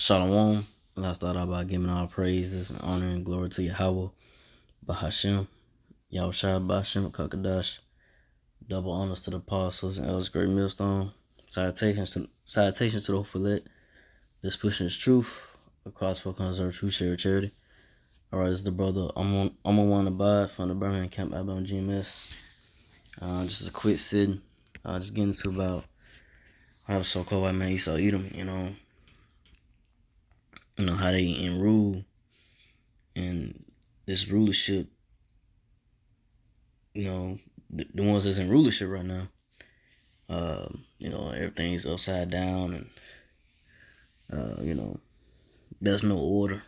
Shalom. Let's start out by giving all praises and honor and glory to Yahweh, Bahashem, Yahushua, Bahashem, Kakadash. Double honors to the apostles and elders, great millstone. Salutations to the hopeful elect. This pushing is truth. Across for conserve truth, share charity. Alright, this is the brother. I'm on one abide from the Birmingham Camp Alabama GMS. Just a quick sitting. Just getting to about how the so-called white man Esau Edom, how they in rule and this rulership, the ones that's in rulership right now, everything's upside down and, there's no order.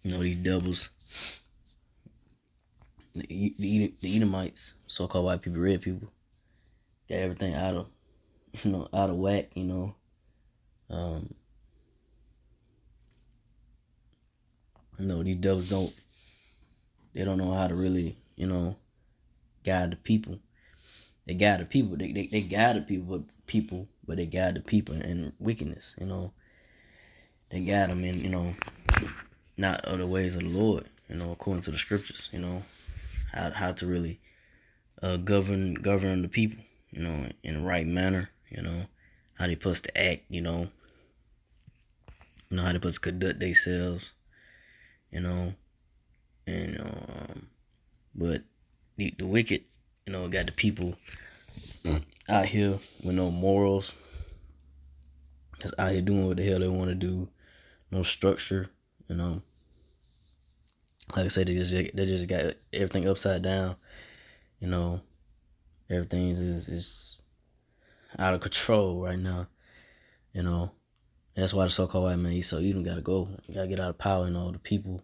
These devils, the Edomites, so-called white people, red people, got everything out of whack, these devils don't know how to really, guide the people. They guide the people. They guide the people, but they guide the people in wickedness. They guide them in, not other ways of the Lord. According to the scriptures. How to really govern the people. In the right manner. How they supposed to act. How they supposed to conduct themselves. But the wicked, got the people out here with no morals, just out here doing what the hell they want to do, no structure, like I said, they just got everything upside down, everything is out of control right now, and that's why the so-called white man Esau Edom gotta go, gotta get out of power, the people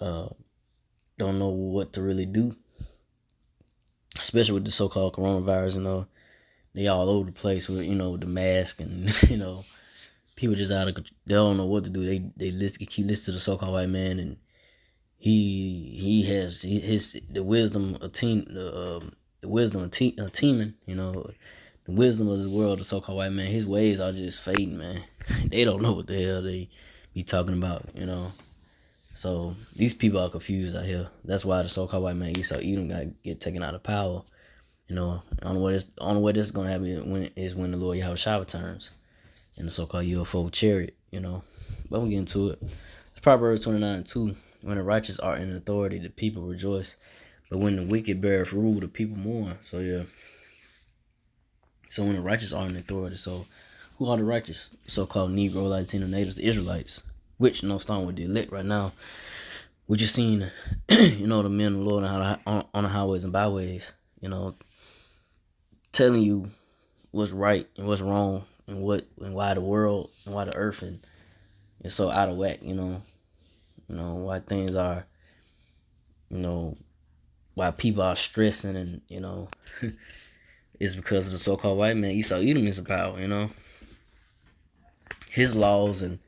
don't know what to really do, especially with the so-called coronavirus. They all over the place with the mask and people just they don't know what to do. They keep listening to the so-called white man, and he has the wisdom of teaming, the wisdom of this world. The so-called white man, his ways are just fading, man. They don't know what the hell they be talking about, So these people are confused out here. That's why the so-called white man Esau Edom got to get taken out of power. The only way this is gonna happen is when the Lord Yahushua returns in the so-called UFO chariot. But we'll get into it. It's Proverbs 29:2. When the righteous are in authority, the people rejoice. But when the wicked beareth rule, the people mourn. So yeah. So when the righteous are in authority, so who are the righteous? So-called Negro, Latino, natives, the Israelites. Which, starting with the elect right now, we just seen, the men of the Lord on the highways and byways, telling you what's right and what's wrong and why the world and why the earth is so out of whack, why things are, why people are stressing and, it's because of the so-called white man Esau Edom is about, his laws and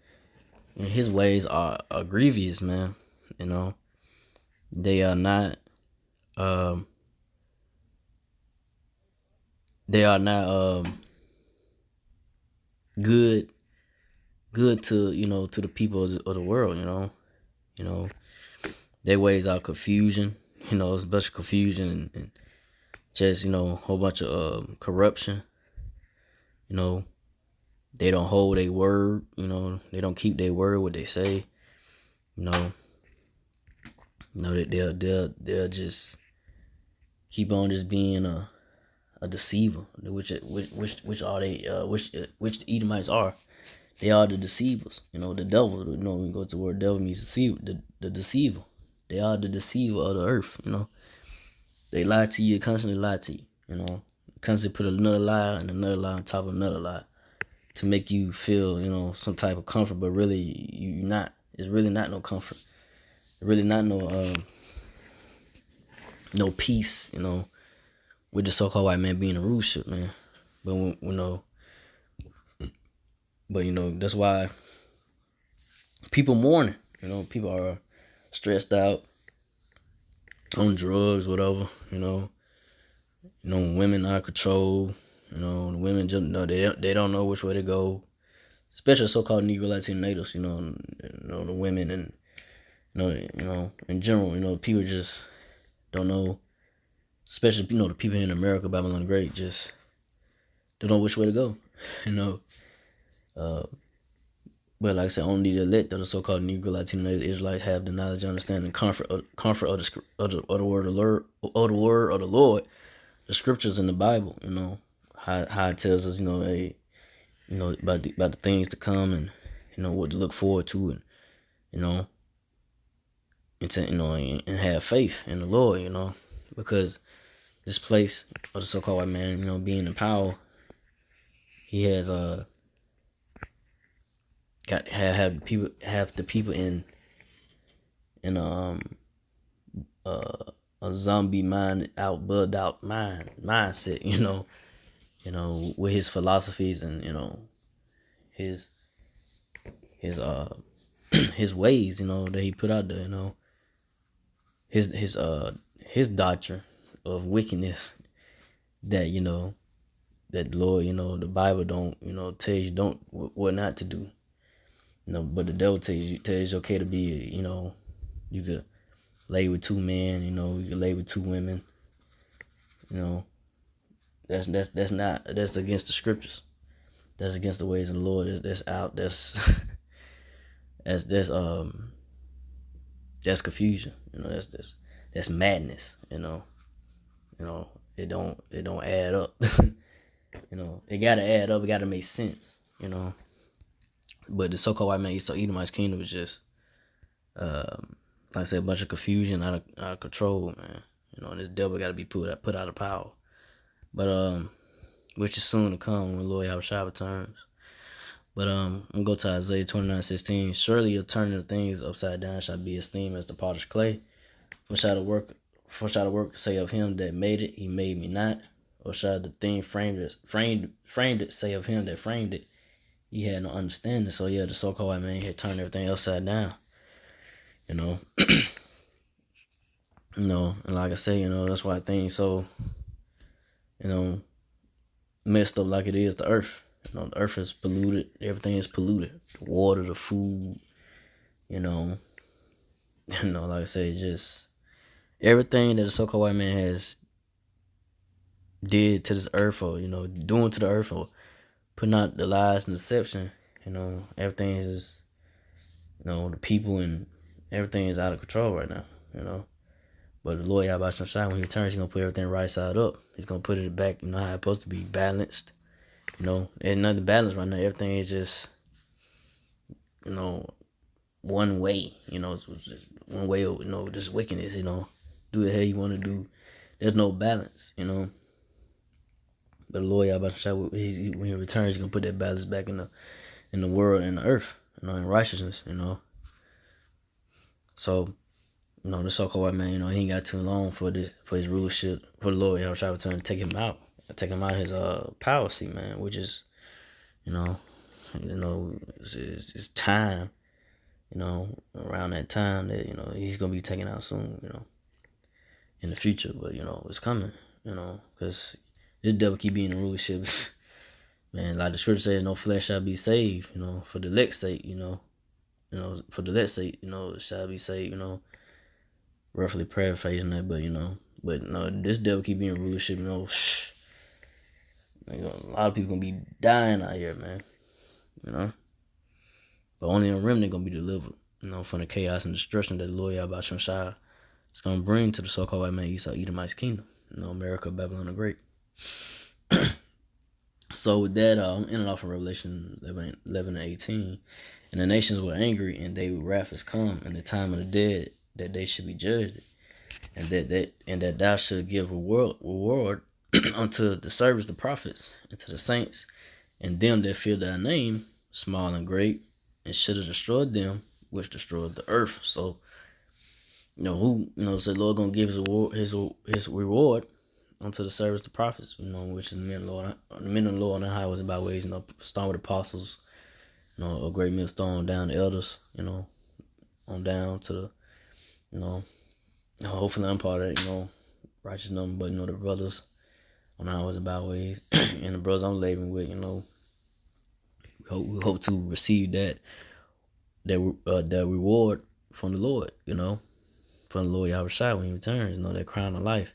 his ways are grievous, man. They are not good to to the people of the world. Their ways are confusion, it's a bunch of confusion and just a whole bunch of corruption. They don't hold their word, they don't keep their word, what they say, they'll just keep on just being a deceiver, which are they, which the Edomites are. They are the deceivers, the devil. We go to the word devil means deceiver, the deceiver. They are the deceiver of the earth, They lie to you, constantly lie to you, constantly put another lie and another lie on top of another lie to make you feel, some type of comfort, but really you not. It's really not no comfort. It's really not no peace, with the so-called white man being a rulership, man. But that's why people mourning. People are stressed out, on drugs, whatever. Women out of control. You know, the women just they don't know which way to go. Especially so-called Negro Latino natives. The women and in general. People just don't know. Especially the people here in America, Babylon the Great, just don't know which way to go. You know, uh, but like I said, only the elect of the so-called Negro Latino native Israelites have the knowledge, understanding, comfort of the word of the Lord, the scriptures in the Bible. How it tells us, about the things to come, and what to look forward to, and you know, and have faith in the Lord. Because this place of the so-called white man, being in power, he has got have the people in a zombie mind, bugged out mindset. With his philosophies and his his his ways, that he put out there. His doctrine of wickedness that that the Lord, the Bible don't tells you don't what not to do. But the devil tells you it's okay to be, you could lay with two men, you could lay with two women. That's against the scriptures. That's against the ways of the Lord. That's confusion. That's madness. It don't add up. It gotta add up. It gotta make sense. But the so-called white man Esau Edomite's kingdom was just, like I said, a bunch of confusion, out of control, man. This devil got to be put out of power. But which is soon to come when Lord Yahushua returns. But I'm gonna go to Isaiah 29:16. Surely your turning of things upside down shall be esteemed as the potter's clay. For shall the work say of him that made it, he made me not? Or shall the thing framed it say of him that framed it, he had no understanding? So yeah, the so-called white man had turned everything upside down. And like I say, that's why things so, messed up like it is the earth. The earth is polluted. Everything is polluted. The water, the food, like I say, just everything that the so-called white man has did to this earth, or doing to the earth, or putting out the lies and deception. Everything is, the people and everything is out of control right now. But the Lord Yahweh Shai, when he returns, he's gonna put everything right side up. He's gonna put it back, how it's supposed to be, balanced. There's nothing balanced right now. Everything is just, one way. It's just one way of, just wickedness. Do the hell you want to do. There's no balance. But the Lord Yahweh Shai, when he returns, he's gonna put that balance back in the world and the earth. In righteousness. So. The so-called white man, he ain't got too long for his rulership, for the Lord Yahushua return to take him out of his power seat, man. Which is, it's time, around that time that he's gonna be taken out soon, in the future. But it's coming, because this devil keep being in rulership, man. Like the scripture says, no flesh shall be saved, for the elect's sake, for the elect's sake, shall be saved, roughly paraphrasing that, but no, this devil keep being rulership, a lot of people gonna be dying out here, man, but only a remnant gonna be delivered, from the chaos and destruction that the Lord Yahweh Shai is gonna bring to the so-called white man Esau Edomite's kingdom, America, Babylon the Great. So with that, I'm ending off in Revelation 11:18, and the nations were angry, and their wrath is come, and the time of the dead, that they should be judged, and that thou should give reward unto the servants, the prophets, and to the saints, and them that fear thy name, small and great, and should have destroyed them which destroyed the earth. So, who so the Lord gonna give his reward unto the servants, the prophets, which is the men of the Lord on the highways and byways, stone with apostles, a great millstone down the elders, on down to the, hopefully I'm part of that, righteous number, but the brothers on ours and byways. And the brothers I'm living with, we hope to receive that reward from the Lord, from the Lord Yahushua when he returns, that crown of life,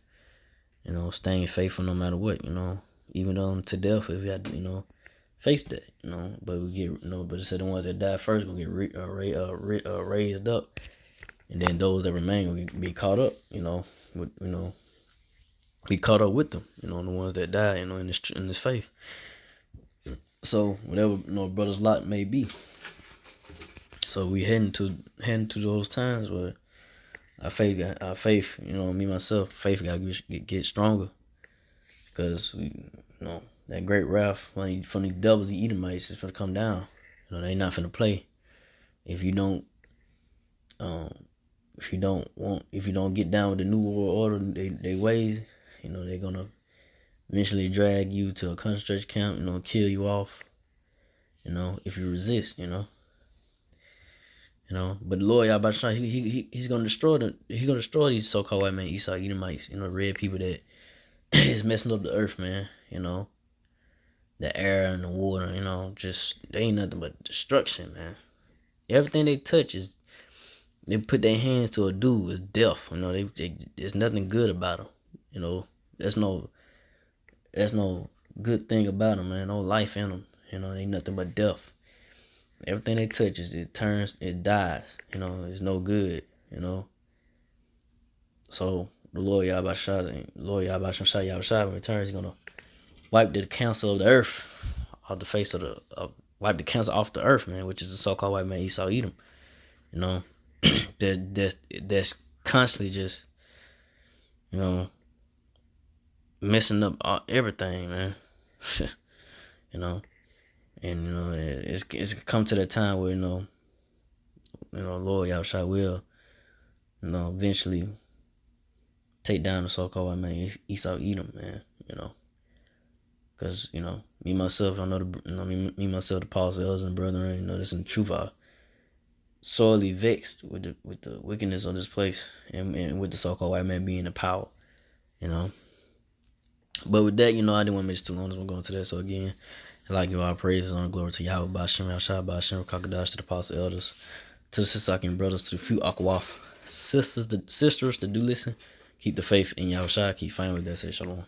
staying faithful no matter what, even to death if you had to, face that, but we get, but it said the ones that die first gonna get raised up, and then those that remain will be caught up, with, be caught up with them, the ones that die, in this faith. So whatever, brother's lot may be. So we heading to those times where our faith, me myself, faith got to get stronger, because that great wrath from the devils, the Edomites, is gonna come down. They not finna play. If you don't get down with the new world order, they ways, they're gonna eventually drag you to a concentration camp, kill you off, if you resist, But the Lord Yahweh, he's gonna destroy these so-called white man, Esau, Edomites, red people that is messing up the earth, man. The air and the water, just they ain't nothing but destruction, man. Everything they touch they put their hands to is death. There's nothing good about them. There's no good thing about them, man. No life in them. They nothing but death. Everything they touch it dies. It's no good. So the Lord Yahweh returns, he's gonna wipe the counsel of the earth off the face of wipe the counsel off the earth, man, which is the so-called white man Esau Edom. That's constantly just messing up everything, man. And it's come to that time where Lord Yahushua will eventually take down the so-called white man Esau Edom, man. Because me myself, I know me myself, the apostles, elders, and brethren, this in the truth, are sorely vexed with the wickedness of this place, and with the so-called white man being in power, But with that, I didn't want to make this too long as we're going to that. So again, I'd like to give all praises and glory to Yahweh, Ba'ashem, Yahshua, Ba'ashem, Kakadash, to the apostles, elders, to the Sisakim brothers, to the few Akwaf sisters that do listen. Keep the faith in Yahushua. Keep fighting with that. Say shalom.